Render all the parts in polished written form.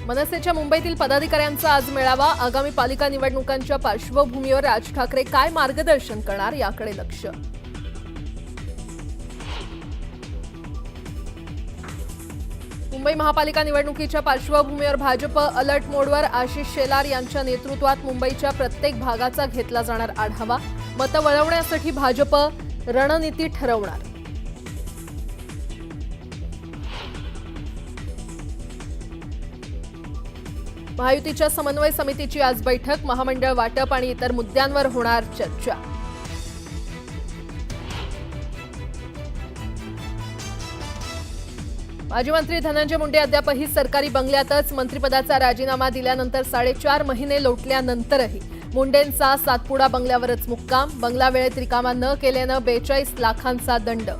मनसेच्या मुंबईतील पदाधिकाऱ्यांचा आज मेळावा। आगामी पालिका निवडणुकांच्या पार्श्वभूमीवर राज ठाकरे काय मार्गदर्शन करणार याकडे लक्ष। मुंबई महापालिका निवडणुकीच्या पार्श्वभूमीवर भाजप अलर्ट मोडवर। आशिष शेलार यांच्या नेतृत्वात मुंबईच्या प्रत्येक भागाचा घेतला जाणार आढावा। मतं वळवण्यासाठी भाजप रणनीती ठरवणार। महायुतीच्या समन्वय समितीची आज बैठक। महामंडळ वाटप आणि इतर मुद्द्यांवर होणार चर्चा। माजी मंत्री धनंजय मुंडे अद्यापही सरकारी बंगल्यातच। मंत्रिपदाचा राजीनामा दिल्यानंतर 4.5 महिने लोटल्यानंतरही मुंडेंचा सातपुडा बंगल्यावरच मुक्काम। बंगला वेळेत रिकामा न केल्यानं 42 लाखांचा दंड।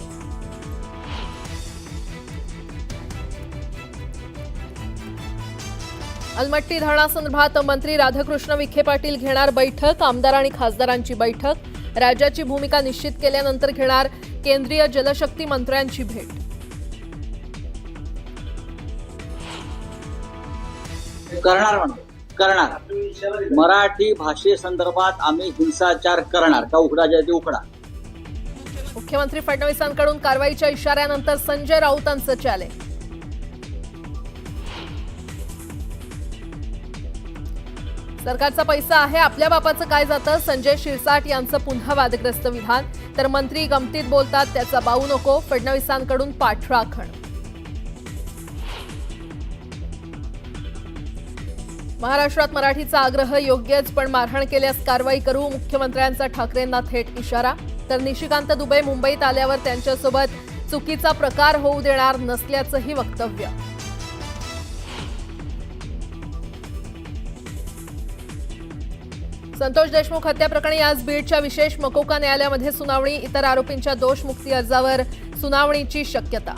अलमट्टी धरणासंदर्भात मंत्री राधाकृष्ण विखे पाटील घेणार बैठक। आमदार आणि खासदारांची बैठक। राज्याची भूमिका निश्चित केल्यानंतर घेणार केंद्रीय जलशक्ती मंत्र्यांची भेट। करणार मराठी भाषेसंदर्भात आम्ही हिंसाचार करणार का उघडाच्या ते उघडा। मुख्यमंत्री फडणवीसांकडून कारवाईच्या इशाऱ्यानंतर संजय राऊतांचं चॅलेंज। सरकारचा पैसा आहे, आपल्या बापाचं काय जातं? संजय शिरसाट यांचं पुन्हा वादग्रस्त विधान। तर मंत्री गमतीत बोलतात त्याचा बाऊ नको, फडणवीसांकडून पाठराखण। महाराष्ट्रात मराठीचा आग्रह योग्यच, पण मारहाण केल्यास कारवाई करू, मुख्यमंत्र्यांचा ठाकरेंना थेट इशारा। तर निशिकांत दुबे मुंबईत आल्यावर त्यांच्यासोबत चुकीचा प्रकार होऊ देणार नसल्याचंही वक्तव्य। संतोष देशमुख हत्याप्रकरणी आज बीडच्या विशेष मकोका न्यायालयामध्ये सुनावणी। इतर आरोपींच्या दोषमुक्ती अर्जावर सुनावणीची शक्यता।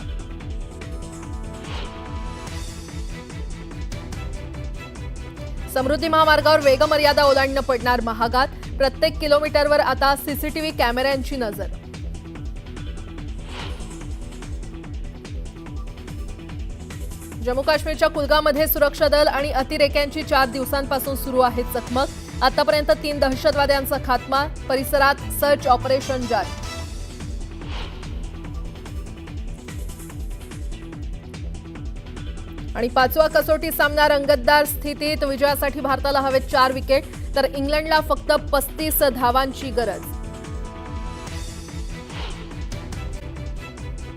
समृद्धी महामार्गावर वेगमर्यादा ओलांडणं पडणार महागात। प्रत्येक किलोमीटरवर आता सीसीटीव्ही कॅमेऱ्यांची नजर। जम्मू काश्मीरच्या कुलगाममध्ये सुरक्षा दल आणि अतिरेक्यांची 4 दिवसांपासून सुरू आहे चकमक। आतापर्यंत 3 दहशतवाद्यांचा खात्मा। परिसरात सर्च ऑपरेशन जारी। आणि 5वा कसोटी सामना रंगतदार स्थितीत। विजयासाठी भारताला हवेत 4 विकेट, तर इंग्लंडला फक्त 35 धावांची गरज।